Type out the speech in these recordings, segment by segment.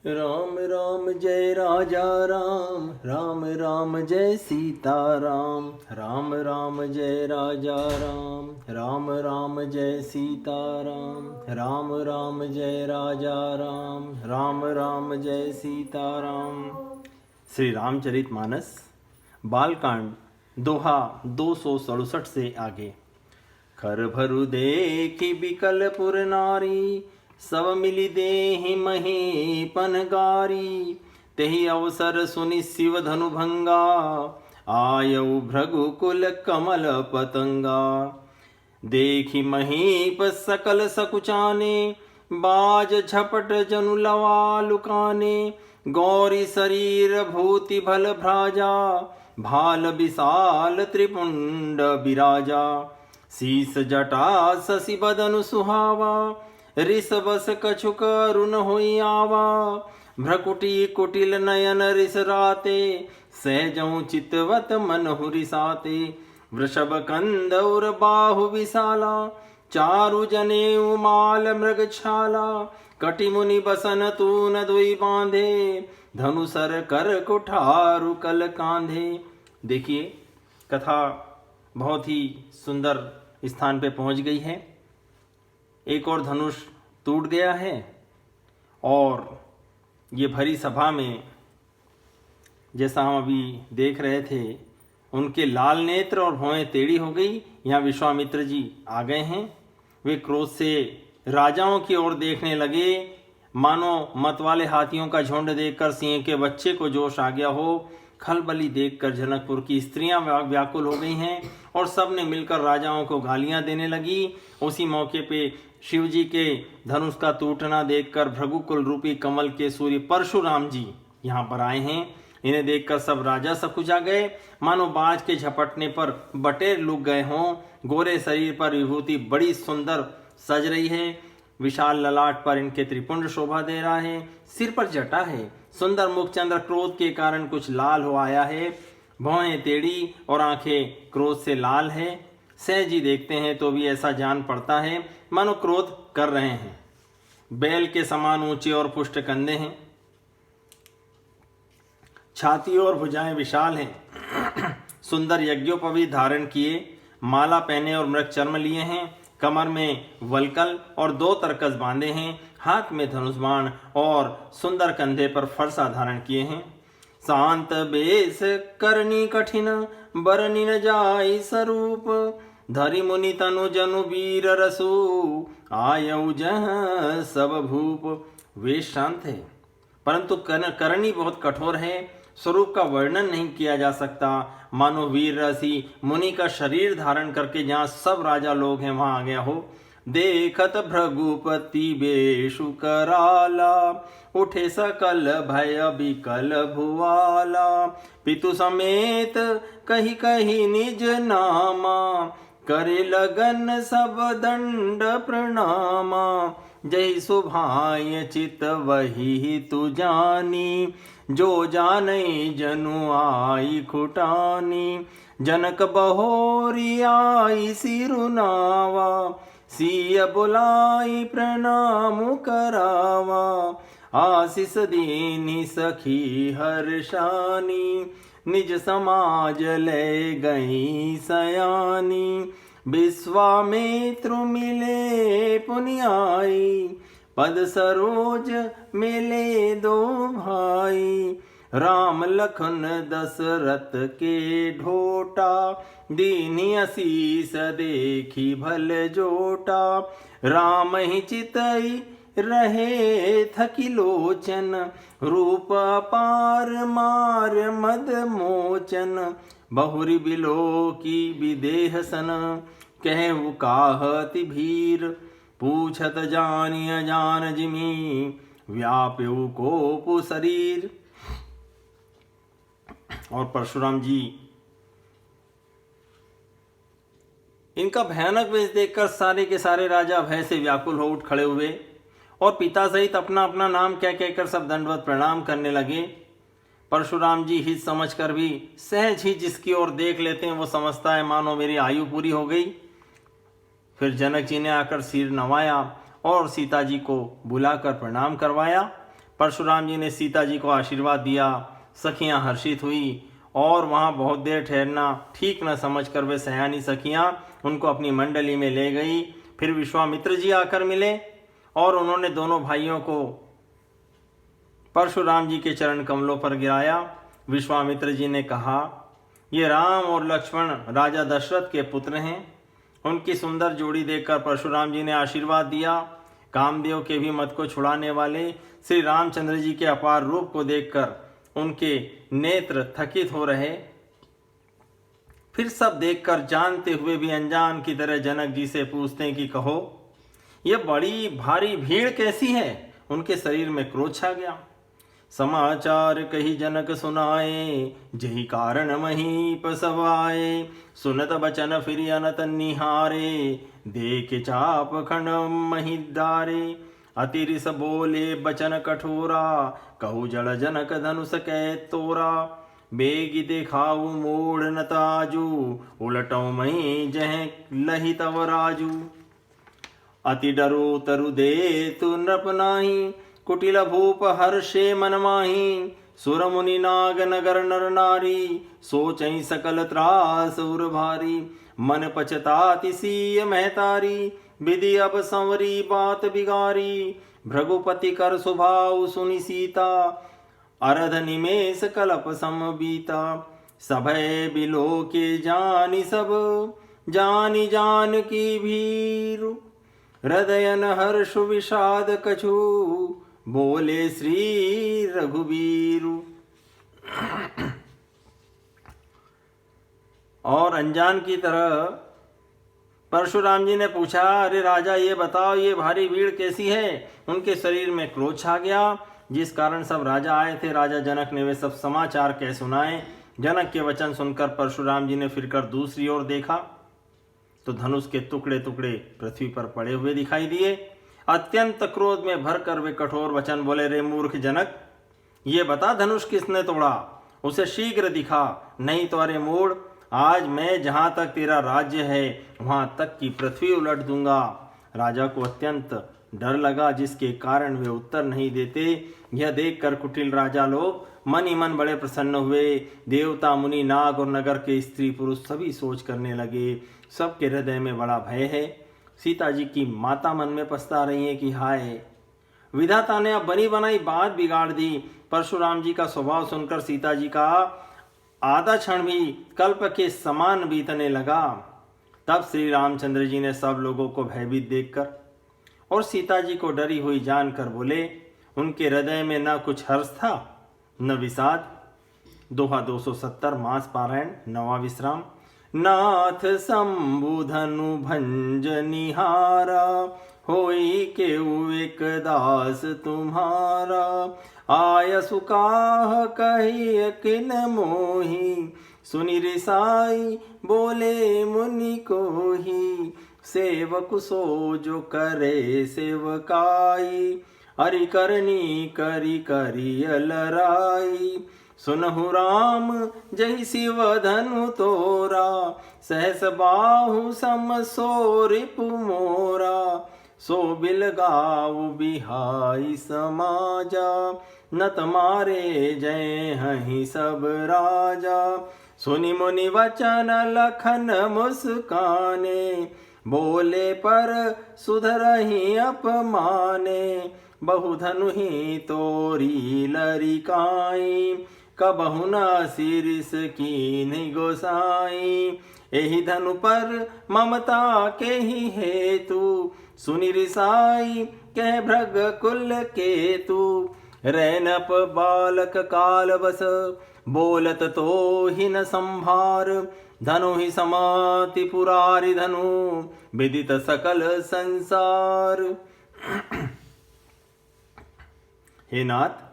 राम राम जय राजा राम, राम राम जय सीता राम, राम राम जय राजा राम, राम राम जय सीता राम, राम राम जय राजा राम, राम राम जय सीता राम। श्री रामचरितमानस बालकांड दोहा 267 से आगे। खर भरु देखी बिकलपुर नारी, सब मिली देहि महीपन गारी। तेहि अवसर सुनि शिव धनु भंगा, आयऊ भृगुकुल कमल पतंगा। देखी महीप सकल सकुचाने, बाज झपट जनु लवा लुकाने। गौरी शरीर भूति भल भ्राजा, भाल विशाल त्रिपुंड बिराजा। शीस जटा शशि बदनु सुहावा, रिस बस कछुक अरुण होई आवा। भ्रकुटी कुटिल नयन रिस राते, सहजऊ चितवत मन हुरिसाते। वृषभ कंद उर बाहु विशाला, चारु जनेऊ माल मृग छाला। कटि मुनि बसन तून दुई बांधे, धनुसर कर कुठारु कल कांधे। देखिए कथा बहुत ही सुंदर स्थान पे पहुंच गई है। एक और धनुष टूट गया है और ये भरी सभा में जैसा हम अभी देख रहे थे, उनके लाल नेत्र और भौहें टेढ़ी हो गई। यहाँ विश्वामित्र जी आ गए हैं। वे क्रोध से राजाओं की ओर देखने लगे, मानो मतवाले हाथियों का झुंड देखकर सिंह के बच्चे को जोश आ गया हो। खलबली देखकर जनकपुर की स्त्रियां व्याकुल हो गई हैं और सब ने मिलकर राजाओं को गालियां देने लगी। उसी मौके पे शिव जी के धनुष का टूटना देखकर भृगुकुल रूपी कमल के सूर्य परशुराम जी यहाँ पर आए हैं। इन्हें देखकर सब राजा सकुचा गए, मानो बाज के झपटने पर बटेर लुक गए हों। गोरे शरीर पर विभूति बड़ी सुंदर सज रही है। विशाल ललाट पर इनके त्रिपुंड शोभा दे रहा है। सिर पर जटा है। सुंदर मुख चंद्र क्रोध के कारण कुछ लाल हो आया है। भौहें टेढ़ी और आंखें क्रोध से लाल है। सहज ही देखते हैं तो भी ऐसा जान पड़ता है मानो क्रोध कर रहे हैं। बैल के समान ऊंचे और पुष्ट कंधे हैं। छाती और भुजाएं विशाल हैं। सुंदर यज्ञोपवी धारण किए, माला पहने और मृग चर्म लिए हैं। कमर में वलकल और 2 तरकस बांधे हैं। हाथ में धनुष बाण और सुंदर कंधे पर फरसा धारण किए हैं। शांत बेस करनी कठिन, बरनी न जाई स्वरूप। धरि मुनि तनु जनु वीर रसु, आयऊ जह सब भूप। वे शांत है परंतु करनी बहुत कठोर है। स्वरूप का वर्णन नहीं किया जा सकता। मानो वीर रसी मुनि का शरीर धारण करके जहाँ सब राजा लोग हैं वहां आ गया हो। देखत भृगुपति बेशु कराला, उठे सकल भय बिकल भुआला। पितु समेत कही कही निज नामा, करे लगन सब दंड प्रणामा। जय सुभाय चित वही तु जानी, जो जाने जनु आई खुटानी। जनक बहोरी आई सिरुनावा, सिय बुलाई प्रणाम करावा। आशीष दीनी सखी हर्षानी, निज समाज ले गई सयानी। विश्वामित्र मिले पुनियाई, पद सरोज मिले 2 भाई। राम लखन दशरथ के ढोटा, दीनी आशीष देखी भल जोटा। राम ही चितई रहे थकी लोचन, रूप पार मार मद मोचन। बहुरी बिलो की विदेह सन, कहु काहति भीर। पूछत जानिय जान जिमी, व्याप्यु कोपु शरीर। और परशुराम जी इनका भयानक वेश देखकर सारे के सारे राजा भय से व्याकुल हो उठ खड़े हुए और पिता सहित अपना अपना नाम कह कहकर सब दंडवत प्रणाम करने लगे। परशुराम जी हित समझकर भी सहज ही जिसकी ओर देख लेते हैं वो समझता है मानो मेरी आयु पूरी हो गई। फिर जनक जी ने आकर सिर नवाया और सीता जी को बुलाकर प्रणाम करवाया। परशुराम जी ने सीता जी को आशीर्वाद दिया। सखियां हर्षित हुई और वहां बहुत देर ठहरना ठीक न समझकर वे सयानी सखियां उनको अपनी मंडली में ले गई। फिर विश्वामित्र जी आकर मिले और उन्होंने दोनों भाइयों को परशुराम जी के चरण कमलों पर गिराया। विश्वामित्र जी ने कहा, ये राम और लक्ष्मण राजा दशरथ के पुत्र हैं। उनकी सुंदर जोड़ी देखकर परशुराम जी ने आशीर्वाद दिया। कामदेव के भी मत को छुड़ाने वाले श्री रामचंद्र जी के अपार रूप को देखकर उनके नेत्र थकित हो रहे। फिर सब देखकर जानते हुए भी अनजान की तरह जनक जी से पूछते हैं कि कहो, यह बड़ी भारी भीड़ कैसी है? उनके शरीर में क्रोध छा गया। समाचार कही जनक सुनाए, जही कारण महीप सब आए। सुनत बचन फिर अनत निहारे, देख चाप खंड महिदारे। अतिरिस बोले बचन कठोरा, कहु जड़ जनक धनुष कै तोरा। बेगी देखाऊ मोड़ न ताजू, उलटऊ मही जह लही तव राजू। अति डरो तरु दे तु नृप नाही, कुटिल भूप हर्षे मन माही। सुर मुनि नाग नगर नर नारी, सोचई सकल त्रास उर भारी। मन पछताति सीय महतारी, विधि अब संवरी बात बिगारी। भृगुपति कर सुभाव सुनि सीता, अरध निमेष कलप सम बीता। सभय बिलो के जानि सब, जानि जान की भीरु। हृदयन हर्ष विषाद कछु, बोले श्री रघुवीरु। और अनजान की तरह परशुराम जी ने पूछा, अरे राजा ये बताओ, ये भारी भीड़ कैसी है? उनके शरीर में क्रोध छा गया, जिस कारण सब राजा आए थे। राजा जनक ने वे सब समाचार कह सुनाए। जनक के वचन सुनकर परशुराम जी ने फिरकर दूसरी ओर देखा तो धनुष के टुकड़े टुकड़े पृथ्वी पर पड़े हुए दिखाई दिए। अत्यंत क्रोध में भरकर वे कठोर वचन बोले, रे मूर्ख जनक, ये बता धनुष किसने तोड़ा? उसे शीघ्र दिखा, नहीं तो अरे मूढ़, आज मैं जहां तक तेरा राज्य है वहां तक की पृथ्वी उलट दूंगा। राजा को अत्यंत डर लगा, जिसके कारण वे उत्तर नहीं देते। यह देखकर कुटिल राजा लोग मन ही मन बड़े प्रसन्न हुए। देवता मुनि नाग और नगर के स्त्री पुरुष सभी सोच करने लगे। सबके हृदय में बड़ा भय है। सीता जी की माता मन में पछता रही है कि हाय, विधाता ने अब बनी बनाई बात बिगाड़ दी। परशुराम जी का स्वभाव सुनकर सीता जी का आधा क्षण भी कल्प के समान बीतने लगा। तब श्री रामचंद्र जी ने सब लोगों को भयभीत देखकर और सीता जी को डरी हुई जानकर बोले, उनके हृदय में न कुछ हर्ष था न विषाद। दोहा 270 मास पारायण 9वां विश्राम। नाथ शंभुधनु भंज निहारा, होई केउ एक दास तुम्हारा। आय सुकाह कही किन मोही, सुनि रिसाई बोले मुनि कोही। सेवक सो जो करे सेवकाई, हरि करनी करी करी अलराई। सुनहु राम जय शिव धनु तोरा, सहस बाहु सम सो रिपु मोरा। सो बिलगाऊ बिहाई समाजा, नत मारे जय हहि सब राजा। सुनि मुनि वचन लखन मुस्काने, बोले पर सुधरहि अपमाने। बहुधनु ही तोरी लरिकाई, कबहु न सिरिस कीन्हि गोसाई। एहि धनु पर ममता के ही हेतु, सुनि रिसाई कह भृग कुल केतु। रैनप बालक काल बस, बोलत तो ही न संभार। धनु ही समाति पुरारी धनु, विदित सकल संसार। हे नाथ,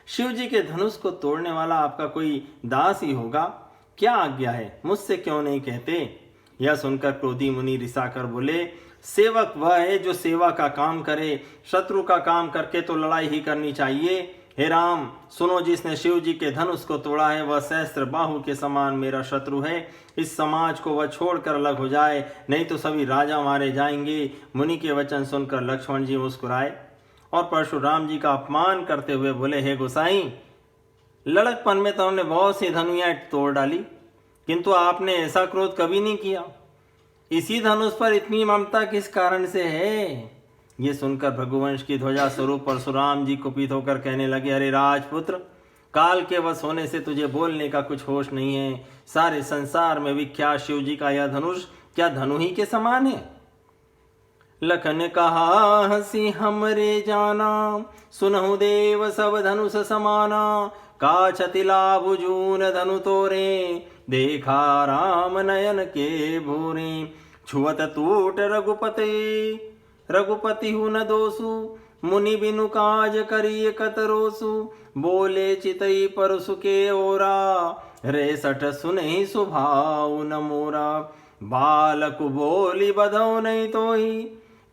शिव जी के धनुष को तोड़ने वाला आपका कोई दास ही होगा। क्या आज्ञा है, मुझसे क्यों नहीं कहते? यह सुनकर क्रोधी मुनि रिसाकर बोले, सेवक वह है जो सेवा का काम करे, शत्रु का काम करके तो लड़ाई ही करनी चाहिए। हे राम, सुनो, जिसने शिव जी के धनुष को तोड़ा है वह सहस्त्र बाहु के समान मेरा शत्रु है। इस समाज को वह छोड़कर अलग हो जाए, नहीं तो सभी राजा मारे जाएंगे। मुनि के वचन सुनकर लक्ष्मण जी मुस्कुराए और परशुराम जी का अपमान करते हुए बोले, हे गोसाई, लड़कपन में तो हमने बहुत सी धनुयां तोड़ डाली, किंतु आपने ऐसा क्रोध कभी नहीं किया। इसी धनुष पर इतनी ममता किस कारण से है? ये सुनकर भृगुवंश की ध्वजा स्वरूप परशुराम जी कुपित होकर कहने लगे, अरे राजपुत्र, काल के वश होने से तुझे बोलने का कुछ होश नहीं है। सारे संसार में विख्यात शिव जी का यह धनुष क्या धनु ही के समान है? लखन कहा हंसी हमरे जाना, सुनहु देव सब धनुष समाना। का छति लाभ जून धनु तोरे, देखा राम नयन के भूरे। छुअत टूट रघुपति हु न दोसु, मुनि बिनु काज करिय कतरोसु। बोले चितई परसु के ओरा, रे सठ सुनहि सुभाउ न मोरा। बालक बोली बधौ नहीं तोही,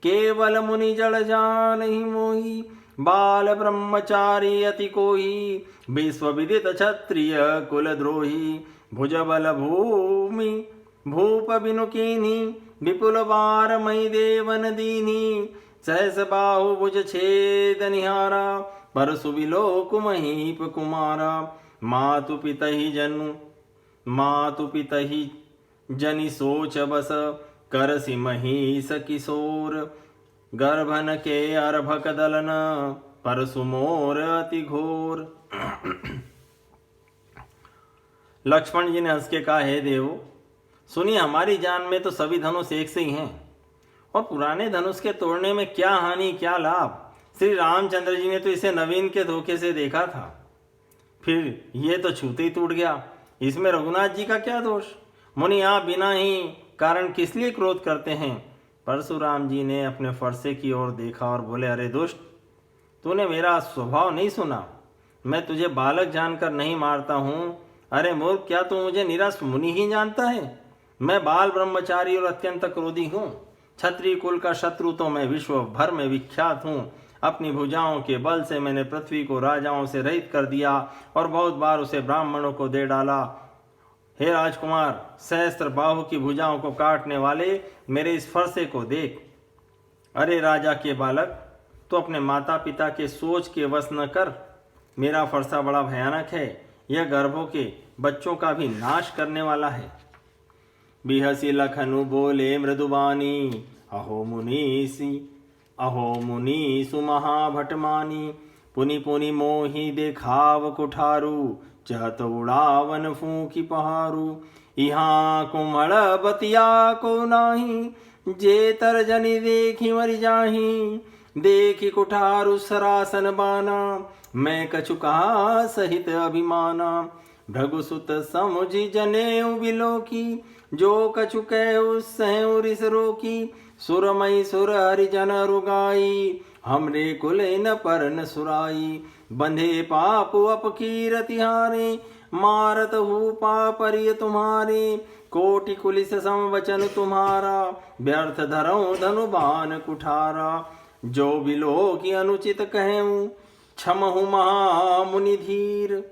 केवल मुनि जड़ जानहि मोही। बाल ब्रह्मचारी अति कोही, विश्व विदित क्षत्रिय कुलद्रोही। भुजबल भूमि भूप बिनु कीन्ही, विपुल बार मई देवन दीन्ही। सहस बाहु भुज छेद निहारा, परसु विलोक महीप कुमारा। मातु पितहि जनि सोच बस, करसि महिष किशोर। गर्भन के अर्भक दलन, परसु मोर अति घोर। लक्ष्मण जी ने हंस के कहा, हे देवो, सुनिए, हमारी जान में तो सभी धनुष एक से ही हैं, और पुराने धनुष के तोड़ने में क्या हानि क्या लाभ। श्री रामचंद्र जी ने तो इसे नवीन के धोखे से देखा था, फिर ये तो छूते ही टूट गया। इसमें रघुनाथ जी का क्या दोष? मुनि आप बिना ही कारण किस लिए क्रोध करते हैं? परशुराम जी ने अपने फरसे की ओर देखा और बोले, अरे दुष्ट, तूने मेरा स्वभाव नहीं सुना। मैं तुझे बालक जानकर नहीं मारता हूँ। अरे मूर्ख, क्या तू मुझे निराश मुनि ही जानता है? मैं बाल ब्रह्मचारी और अत्यंत क्रोधी हूँ। क्षत्रिय कुल का शत्रु तो मैं विश्व भर में विख्यात हूँ। अपनी भुजाओं के बल से मैंने पृथ्वी को राजाओं से रहित कर दिया और बहुत बार उसे ब्राह्मणों को दे डाला। हे राजकुमार, सहस्त्र बाहु की भुजाओं को काटने वाले मेरे इस फरसे को देख। अरे राजा के बालक, तो अपने माता पिता के सोच के वश न कर। मेरा फरसा बड़ा भयानक है, यह गर्भों के बच्चों का भी नाश करने वाला है। बिहसी लखनु बोले मृदुबानी, अहो मुनीसु महाभटमानी। पुनि पुनि मोहि देखाव कुठारू, चहत उड़ावन फूकी पहारू। यहाँ कुम्हड़ बतिया को नाही, जे तर्जनी देखी मरि जाही। देखी कुठारू सरासन बाना, मैं कछु कहा सहित अभिमाना। भृगुसुत समुझि जनेऊ बिलोकी, जो कछु कहु सहु रिस रोकी। सुरमई सुर हरिजन रुगाई, हमरे कुल न परन सुराई। बंधे पाप अपकीरति हारे, मारत हूँ पापरिय तुम्हारे। कोटि कुलिस संवचन तुम्हारा, व्यर्थ धरऊं धनुबान कुठारा। जो बिलो की अनुचित कहूँ, क्षमहु महामुनि धीर।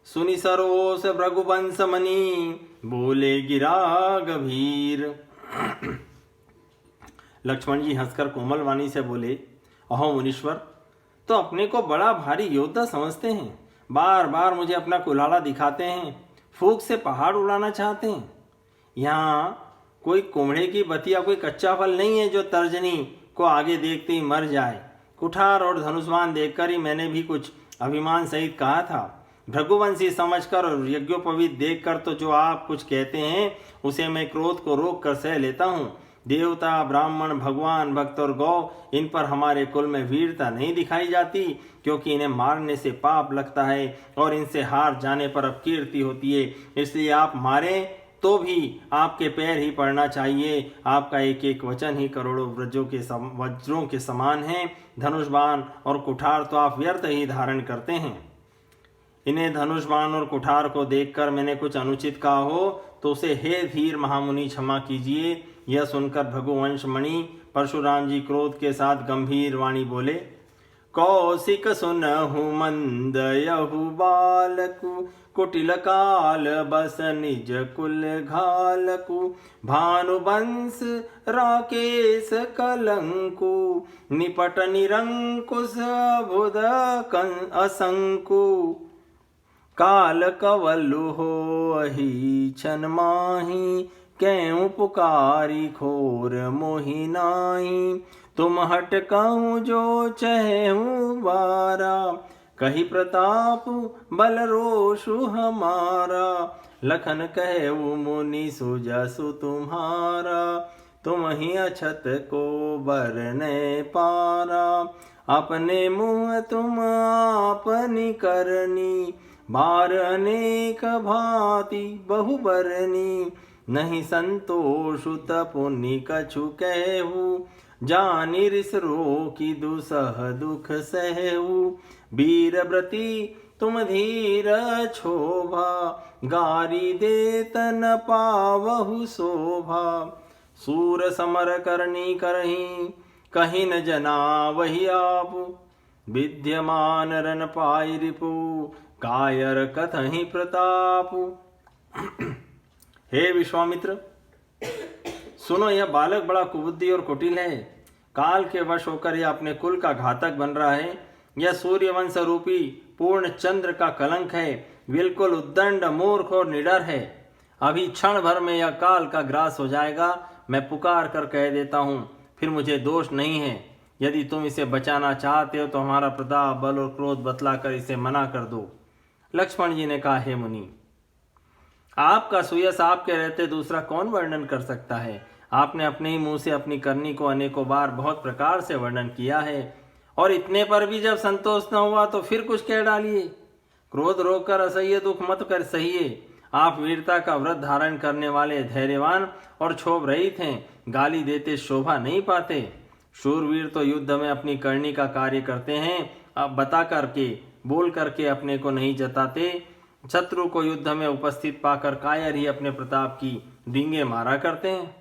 सुनि सरोस भृगुवंश मनी, बोले गिरा गभीर। लक्ष्मण जी हंसकर कोमल वाणी से बोले, अहो मुनीश्वर, तो अपने को बड़ा भारी योद्धा समझते हैं। बार बार मुझे अपना कुल्हाड़ा दिखाते हैं, फूंक से पहाड़ उड़ाना चाहते हैं। यहाँ कोई कुम्हड़े की बतिया, कोई कच्चा फल नहीं है जो तर्जनी को आगे देखते ही मर जाए। कुठार और धनुष्मान देखकर ही मैंने भी कुछ अभिमान सहित कहा था। भृगुवंशी समझकर और यज्ञोपवीत देखकर तो जो आप कुछ कहते हैं उसे मैं क्रोध को रोक कर सह लेता हूँ। देवता, ब्राह्मण, भगवान, भक्त और गौ, इन पर हमारे कुल में वीरता नहीं दिखाई जाती, क्योंकि इन्हें मारने से पाप लगता है और इनसे हार जाने पर अपकीर्ति होती है। इसलिए आप मारें तो भी आपके पैर ही पड़ना चाहिए। आपका एक एक वचन ही करोड़ों वज्रों के समान है। धनुष्बाण और कुठार तो आप व्यर्थ ही धारण करते हैं। इन्हें धनुष्बाण और कुठार को देखकर मैंने कुछ अनुचित कहा हो तो उसे हे धीर महामुनि क्षमा कीजिए। यह सुनकर भृगुवंश मणि परशुराम जी क्रोध के साथ गंभीर वाणी बोले, कौशिक सुनहु मंद यहु बालकु, कुटिल काल बस निज कुल घालकु। भानुवंश राकेश कलंकु, निपट निरंकुश बुध असंकु। काल कवलु होहि छन माही, क्यों पुकारी खोर मोहि नाहीं। तुम हट कहूँ जो चहूँ बारा, कही प्रताप बल रोषु हमारा। लखन कहु मुनि सुजसु तुम्हारा, तुम ही अछत को बरने पारा। अपने मुँह तुम आपनी करनी, बार अनेक भांति बहु बरनी। नहीं संतोषु तपुनि कछु कहु, जानि रिस रोकी दुसह दुख सहु। वीर व्रती तुम धीर क्षोभा, गारी देत न पावहु शोभा। सूर समर करनी करही, कहीं न जना वही आपु। विद्यमान रन पाई रिपु, कायर कथहि प्रतापु। हे विश्वामित्र, सुनो, यह बालक बड़ा कुबुद्धि और कुटिल है। काल के वश होकर यह अपने कुल का घातक बन रहा है। यह सूर्यवंश रूपी पूर्ण चंद्र का कलंक है। बिल्कुल उद्दंड, मूर्ख और निडर है। अभी क्षण भर में यह काल का ग्रास हो जाएगा। मैं पुकार कर कह देता हूँ, फिर मुझे दोष नहीं है। यदि तुम इसे बचाना चाहते हो तो हमारा प्रताप, बल और क्रोध बतलाकर इसे मना कर दो। लक्ष्मण जी ने कहा, हे मुनि, आपका सुयश आपके रहते दूसरा कौन वर्णन कर सकता है। आपने अपने ही मुंह से अपनी करनी को अनेकों बार बहुत प्रकार से वर्णन किया है, और इतने पर भी जब संतोष न हुआ तो फिर कुछ कह डालिए। क्रोध रोककर असह्य दुख मत कर सहिए। आप वीरता का व्रत धारण करने वाले, धैर्यवान और क्षोभ रहित हैं। गाली देते शोभा नहीं पाते। शूरवीर तो युद्ध में अपनी करनी का कार्य करते हैं, अब बता करके, बोल करके अपने को नहीं जताते। शत्रु को युद्ध में उपस्थित पाकर कायर ही अपने प्रताप की डींगे मारा करते हैं।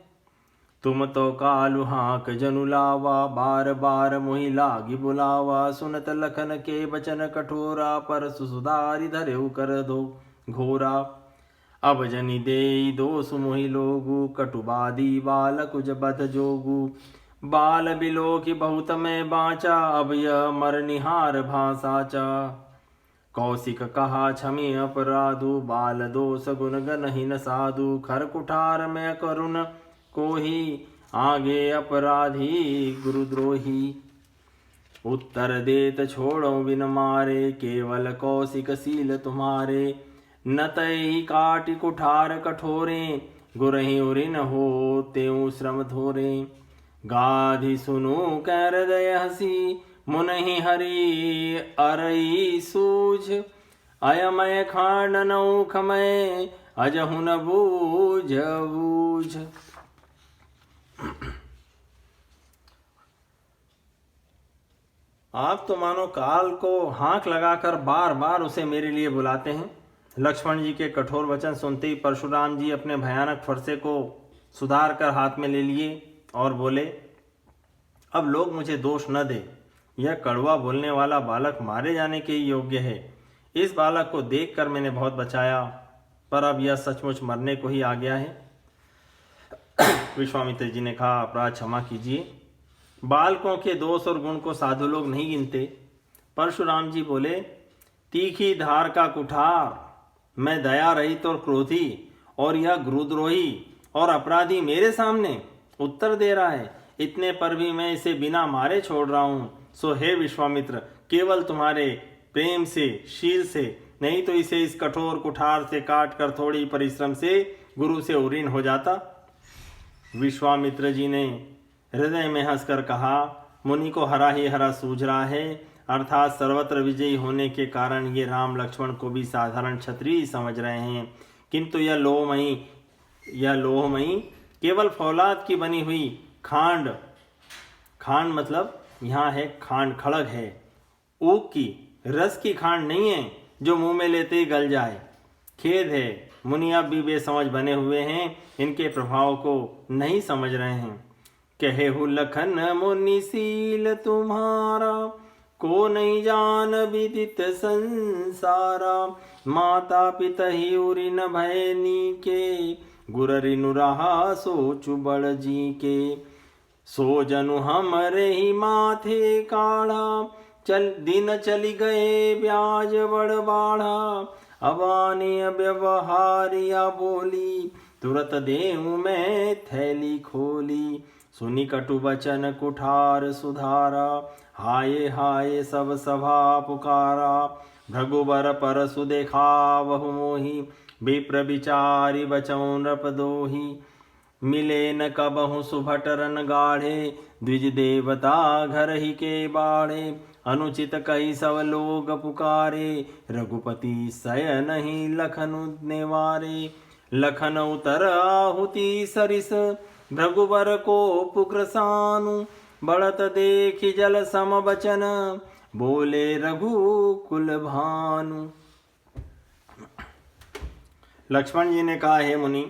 तुम तो कालु हाक जनु लावा, बार बार मोहि लागी बुलावा। सुनत लखन के वचन कठोरा, पर सुधारि धरेउ कर दो घोरा। अब जनि देई दोष मोहि लोगु, कटुबादी बालक बध जोगु। बाल बिलो की बहुत में बाँचा, अब यह मर निहार भासाचा। कौशिक कहा क्षमी अपराधु, बाल दोष गुण गनहीन साधु। खर कुठार में करुण कोही, आगे अपराधी गुरुद्रोही। उत्तर देत छोड़ो बिन मारे, केवल कौशिक सील तुम्हारे। न तई काटि कुठार कठोरे, गुरहि उरिन हो तेऊ श्रम धोरे। गाधि सुनु कै हृदय हसी, मुनहि हरि अरई सूझ। अयमय खांड नौख मैं, अजहु न बूझ बूझ। आप तो मानो काल को हाँक लगाकर बार बार उसे मेरे लिए बुलाते हैं। लक्ष्मण जी के कठोर वचन सुनते ही परशुराम जी अपने भयानक फरसे को सुधार कर हाथ में ले लिए और बोले, अब लोग मुझे दोष न दे। यह कड़वा बोलने वाला बालक मारे जाने के ही योग्य है। इस बालक को देखकर मैंने बहुत बचाया, पर अब यह सचमुच मरने को ही आ गया है। विश्वामित्र जी ने कहा, अपराध क्षमा कीजिए। बालकों के दोष और गुण को साधु लोग नहीं गिनते। परशुराम जी बोले, तीखी धार का कुठार, मैं दया रहित और क्रोधी, और यह गुरुद्रोही और अपराधी मेरे सामने उत्तर दे रहा है। इतने पर भी मैं इसे बिना मारे छोड़ रहा हूं। सो हे विश्वामित्र, केवल तुम्हारे प्रेम से, शील से, नहीं तो इसे इस कठोर कुठार से काट कर थोड़ी परिश्रम से गुरु से उरीन हो जाता। विश्वामित्र जी ने हृदय में हंसकर कहा, मुनि को हरा ही हरा सूझ रहा है, अर्थात सर्वत्र विजयी होने के कारण ये राम लक्ष्मण को भी साधारण क्षत्रिय समझ रहे हैं। किंतु यह लोहमयी केवल फौलाद की बनी हुई खांड मतलब यहाँ है खांड, खड़ग है, ऊक की, रस की खांड नहीं है जो मुंह में लेते ही गल जाए। खेद है, मुनि अब भी बेसमझ बने हुए हैं, इनके प्रभाव को नहीं समझ रहे हैं। कहेहु लखन मुनि सील तुम्हारा, को नहीं जान विदित संसारा। माता पिता ही उरी न भय नीके, गुर रिनु रहा सोचु बड़ जी के। सो जनु हमरे ही माथे काढ़ा, चल दिन चली गए ब्याज बड़ बाढ़ा। अबाने व्यवहारिया बोली, तुरत देहूँ मैं थैली खोली। सुनी कटु बचन कुठार सुधारा, हाय हाय सब सभा पुकारा। भृगुबर परसु देखावहु मोहि, विप्र विचारि बचौं नृप दोहि। मिले न कबहु सुभट रन गाढ़े, द्विज देवता घर ही के बाढ़े। अनुचित कई सब लोग पुकारे, रघुपति शयन ही लखन नेवारे। लखन उतर आहुति सरिस, भृगुबर को पुक्रसानु। बढ़त देखि जल सम बचन, बोले रघुकुल भानु। लक्ष्मण जी ने कहा, हे मुनि,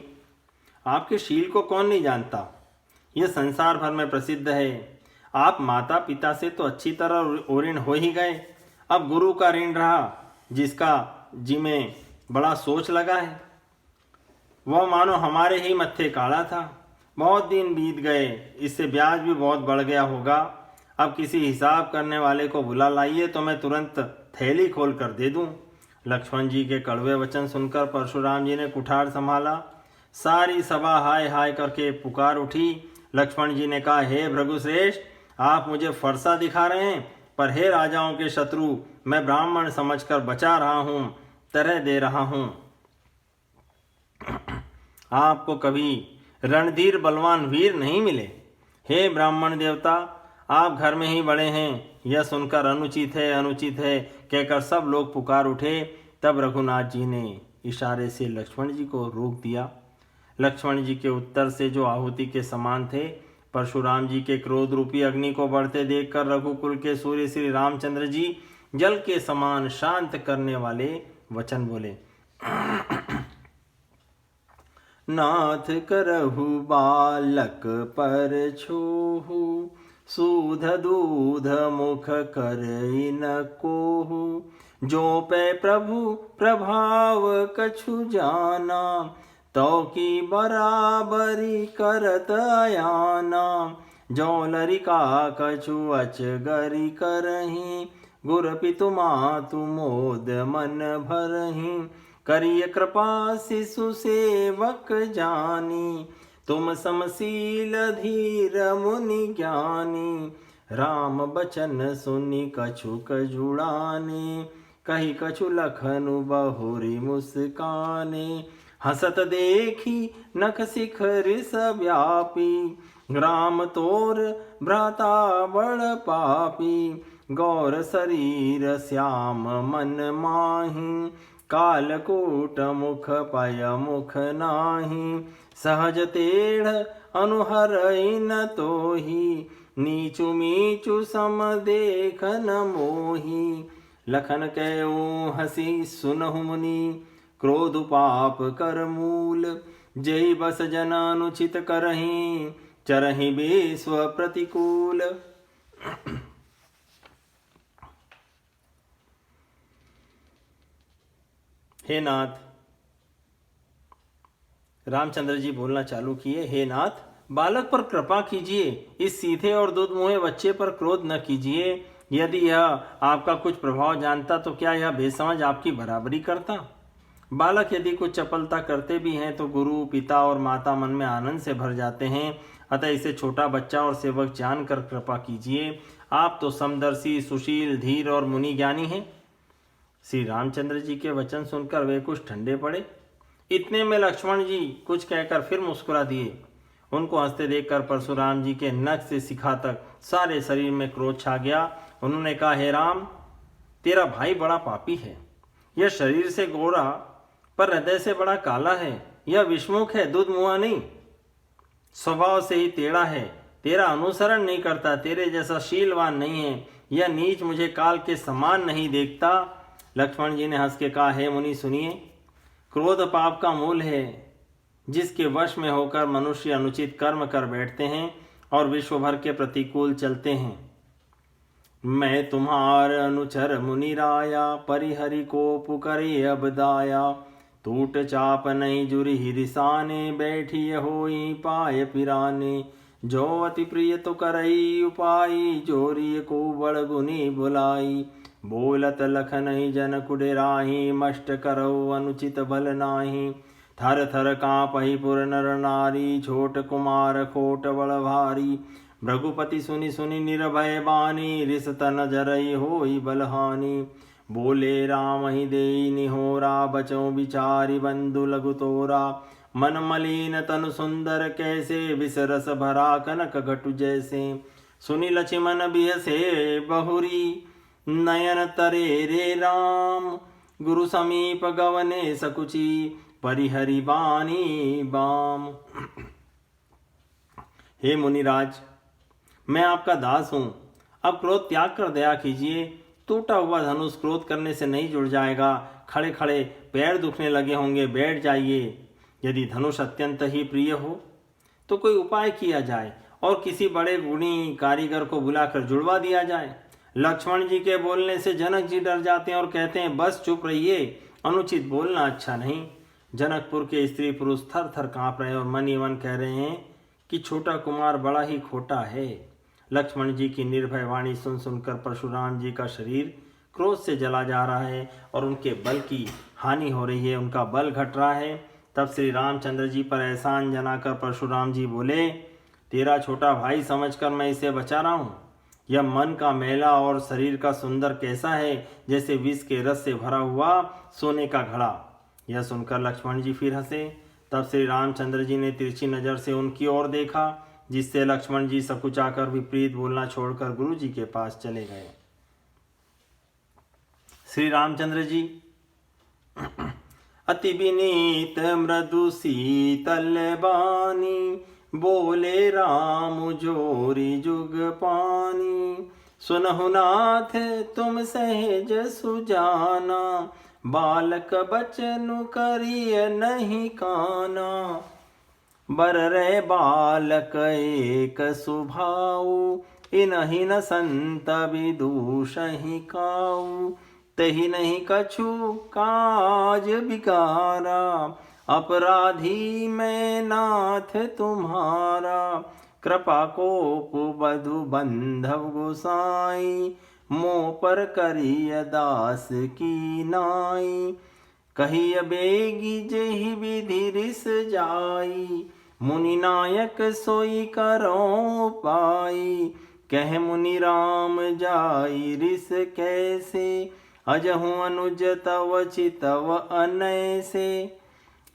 आपके शील को कौन नहीं जानता, यह संसार भर में प्रसिद्ध है। आप माता पिता से तो अच्छी तरह ओऋण हो ही गए, अब गुरु का ऋण रहा, जिसका जी में बड़ा सोच लगा है, वह मानो हमारे ही मत्थे काढ़ा था। बहुत दिन बीत गए, इससे ब्याज भी बहुत बढ़ गया होगा। अब किसी हिसाब करने वाले को बुला लाइए तो मैं तुरंत थैली खोल कर दे दूं। लक्ष्मण जी के कड़वे वचन सुनकर परशुराम जी ने कुठार संभाला। सारी सभा हाय हाय करके पुकार उठी। लक्ष्मण जी ने कहा, हे भृगुश्रेष्ठ, आप मुझे फरसा दिखा रहे हैं, पर हे राजाओं के शत्रु, मैं ब्राह्मण समझकर बचा रहा हूं, तरह दे रहा हूं। आपको कभी रणधीर बलवान वीर नहीं मिले। हे ब्राह्मण देवता, आप घर में ही बड़े हैं, यह सुनकर अनुचित है कहकर सब लोग पुकार उठे। तब रघुनाथ जी ने इशारे से लक्ष्मण जी को रोक दिया। लक्ष्मण जी के उत्तर से जो आहुति के समान थे, परशुराम जी के क्रोध रूपी अग्नि को बढ़ते देखकर रघुकुल के सूर्य श्री रामचंद्र जी जल के समान शांत करने वाले वचन बोले। नाथ करहु बालक पर छोहु, सूध दूध मुख करई न कोहु। जो पे प्रभु प्रभाव कछु जाना, तो की बराबरी करत आयाना। जो लरिका कछु अचगरी करही, गुर पितु मातु मोद मन भरही। करिय कृपा शिशु सेवक जानी, तुम समशील धीर मुनि ज्ञानी। राम बचन सुनि कछुक जुड़ाने, कही कछु लखनु बहुरी मुस्काने। हसत देखी नख शिखर सव्यापी, ग्राम तोर भ्राता बड़ पापी। गौर शरीर श्याम मन माही, कालकूट मुख पय मुख नाही। सहज टेढ़ अनुहरई न तोही, नीचु मीचु सम देख न मोही। लखन कहो हसी सुनहु मुनि, क्रोध पाप कर मूल। जय बस जनानुचित करही, चरहि विश्व प्रतिकूल। हे नाथ, रामचंद्र जी बोलना चालू किए। हे नाथ, बालक पर कृपा कीजिए, इस सीधे और दूध मुहे बच्चे पर क्रोध न कीजिए। यदि यह आपका कुछ प्रभाव जानता तो क्या यह बेसमझ आपकी बराबरी करता। बालक यदि कुछ चपलता करते भी हैं तो गुरु पिता और माता मन में आनंद से भर जाते हैं। अतः इसे छोटा बच्चा और सेवक जानकर कृपा कीजिए। आप तो समदर्शी, सुशील, धीर और मुनि ज्ञानी हैं। श्री रामचंद्र जी के वचन सुनकर वे कुछ ठंडे पड़े। इतने में लक्ष्मण जी कुछ कहकर फिर मुस्कुरा दिए। उनको हंसते देखकर परशुराम जी के नख से शिखा तक सारे शरीर में क्रोध छा गया। उन्होंने कहा, हे राम, तेरा भाई बड़ा पापी है। यह शरीर से गोरा पर हृदय से बड़ा काला है। यह विषमुख है, दूध मुआ नहीं। स्वभाव से ही टेढ़ा है, तेरा अनुसरण नहीं करता, तेरे जैसा शीलवान नहीं है। यह नीच मुझे काल के समान नहीं देखता। लक्ष्मण जी ने हंस के कहा, हे मुनि सुनिए, क्रोध पाप का मूल है, जिसके वश में होकर मनुष्य अनुचित कर्म कर बैठते हैं और विश्व भर के प्रतिकूल चलते हैं। मैं तुम्हार अनुचर मुनिराया, परिहरि को पुकरे अब दाया। टूट चाप नहीं जुरी रिसाने, बैठी होई पाय पिराने। जो अति प्रिय तो करई उपाई, जोरी को बड़ गुनी बुलाई। बोलत लख नहीं जन कुडेराही, मष्ट करो अनुचित बल नाही। थर थर कांपहि पुर नर नारी, छोट कुमार खोट बड़ भारी। भृगुपति सुनि सुनि निर्भय बानी, रिस तन जरई होई बलहानि। बोले राम ही देई निहोरा, बचो बिचारी बंधु लघु तोरा। मन मलिन तनु सुंदर कैसे, विसरस भरा कनक घटु जैसे। सुनि लक्ष्मण बिहसे बहुरी, नयन तरे रे राम। गुरु समीप गवने सकुची, परिहरि बानी बाम। हे मुनिराज, मैं आपका दास हूँ, अब क्रोध त्याग कर दया कीजिए। टूटा हुआ धनुष क्रोध करने से नहीं जुड़ जाएगा। खड़े खड़े पैर दुखने लगे होंगे, बैठ जाइए। यदि धनुष अत्यंत ही प्रिय हो तो कोई उपाय किया जाए और किसी बड़े गुणी कारीगर को बुलाकर जुड़वा दिया जाए। लक्ष्मण जी के बोलने से जनक जी डर जाते हैं और कहते हैं बस चुप रहिए, अनुचित बोलना अच्छा नहीं। जनकपुर के स्त्री पुरुष थर थर कांप रहे और मन ही मन कह रहे हैं कि छोटा कुमार बड़ा ही खोटा है। लक्ष्मण जी की निर्भय वाणी सुन सुनकर परशुराम जी का शरीर क्रोध से जला जा रहा है और उनके बल की हानि हो रही है, उनका बल घट रहा है। तब श्री रामचंद्र जी पर एहसान जनाकर परशुराम जी बोले, तेरा छोटा भाई समझकर मैं इसे बचा रहा हूँ। यह मन का मैला और शरीर का सुंदर कैसा है, जैसे विष के रस से भरा हुआ सोने का घड़ा। यह सुनकर लक्ष्मण जी फिर हंसे। तब श्री रामचंद्र जी ने तिरछी नजर से उनकी ओर देखा, जिससे लक्ष्मण जी सकुचाकर विपरीत बोलना छोड़कर गुरु जी के पास चले गए। श्री रामचंद्र जी अति विनीत मृदु शीतल बानी, बोले राम जोरी जुग पानी। सुनहु नाथ तुम सहज सुजाना, बालक बचनु करिय नहीं काना। बर रे बालक एक सुभाऊ, इनहि न संत विदूषहि काऊ। तहि नहीं कछु काज बिगारा, अपराधी मैं नाथ तुम्हारा। कृपा कोप बधु बंधव गोसाई, मोह पर करिय दास की नाई। कहिय बेगी जेहि विधि रिस जाई, मुनि नायक सोई करो पाई। कह मुनि राम जाई रिस कैसे, अजहु अनुज तव चितव अनैसे।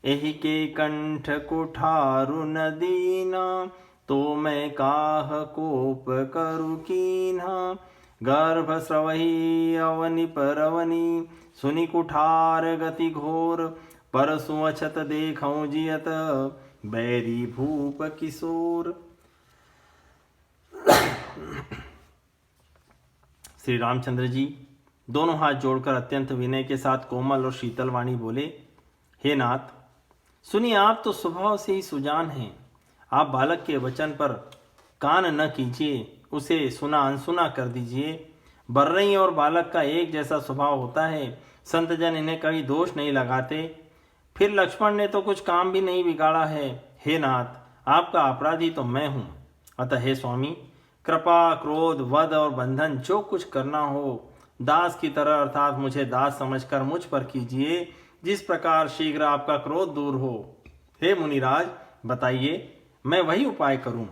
एहि के कंठ कुठारु न दीना, तो मैं काह कोप करु कीन्हा। गर्भ स्रवहि अवनि परवनि, सुनि कुठार गति घोर। परसु अछत देखऊं जियत, बैरी भूप किशोर। श्री रामचंद्र जी दोनों हाथ जोड़कर अत्यंत विनय के साथ कोमल और शीतल वाणी बोले, हे नाथ, सुनिए, आप तो स्वभाव से ही सुजान हैं। आप बालक के वचन पर कान न कीजिए, उसे सुना अनसुना कर दीजिए। बर्रई और बालक का एक जैसा स्वभाव होता है, संतजन इन्हें कभी दोष नहीं लगाते। फिर लक्ष्मण ने तो कुछ काम भी नहीं बिगाड़ा है। हे नाथ, आपका अपराधी तो मैं हूँ। अतः हे स्वामी, कृपा, क्रोध, वध और बंधन जो कुछ करना हो, दास की तरह अर्थात मुझे दास समझकर मुझ पर कीजिए, जिस प्रकार शीघ्र आपका क्रोध दूर हो। हे मुनिराज, बताइए मैं वही उपाय करूं।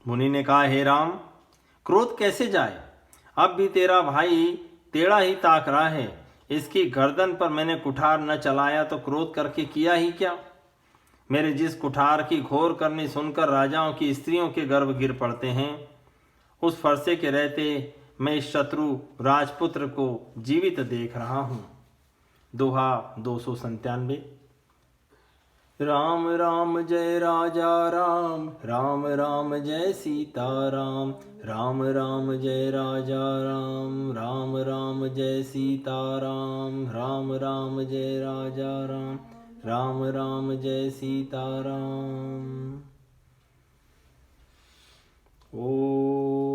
मुनि ने कहा, हे राम, क्रोध कैसे जाए? अब भी तेरा भाई टेढ़ा ही ताक रहा है। इसकी गर्दन पर मैंने कुठार न चलाया तो क्रोध करके किया ही क्या? मेरे जिस कुठार की घोर करनी सुनकर राजाओं की स्त्रियों के गर्भ गिर पड़ते हैं, उस फरसे के रहते मैं इस शत्रु राजपुत्र को जीवित देख रहा हूँ। दोहा 297। राम राम जय राजा राम, राम राम जय सीता राम। राम राम जय राजा राम, राम राम जय सीता राम। राम राम जय राजा राम, राम राम जय सीता राम। ओ